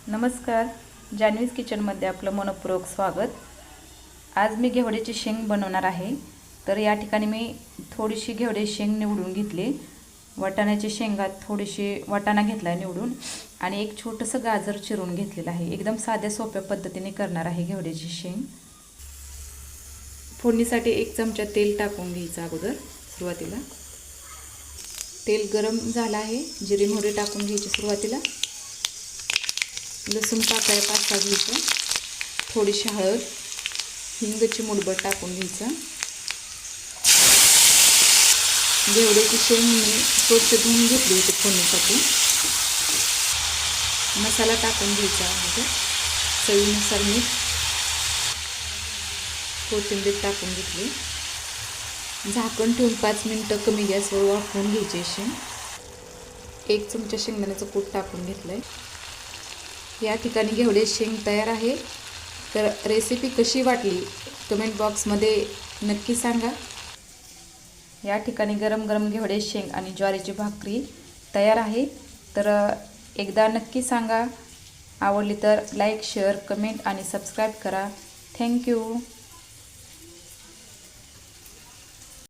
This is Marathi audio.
नमस्कार, जान्हवीज किचनमध्ये आपलं मनपूर्वक स्वागत। आज मी घेवड्याची शेंग बनवणार आहे। तर या ठिकाणी मी थोडीशी घेवड्याची शेंग निवडून घेतली। वाटाण्याच्या शेंगात थोडीशी वाटाणा घेतला निवडून आणि एक छोटंसं गाजर चिरून घेतलेलं आहे। एकदम साध्या सोप्या पद्धतीने करणार आहे घेवड्याची शेंग। फोडणीसाठी 1 चमचा तेल टाकून घ्यायचं अगोदर सुरुवातीला। तेल गरम झालं आहे, जिरे मोहरी टाकून घ्यायची सुरुवातीला। लसूण पाकळ्या 5-6 घ्यायचं, थोडीशी हळद, हिंगची मुठभर टाकून घ्यायचं। घेवड्याची शेंग मी स्वच्छ धुवून घेतली होती फोडणीसाठी। मसाला टाकून घ्यायचा आहे, चवीनुसार मीठ, कोथिंबीर टाकून घेतली। झाकण ठेवून 5 मिनिटं कमी गॅसवर वाफवून घ्यायची शेंग। 1 चमचा शेंगदाण्याचं कूट टाकून घेतलंय। या ठिकाणी घेवड्याची शेंग तयार आहे। तर रेसिपी कशी वाटली कमेंट बॉक्समध्ये नक्की सांगा। या ठिकाणी गरम गरम घेवड्याची शेंग आणि ज्वारीची भाकरी तयार आहे। तर एकदा नक्की सांगा। आवडली तर लाईक, शेअर, कमेंट आणि सबस्क्राईब करा। थँक्यू।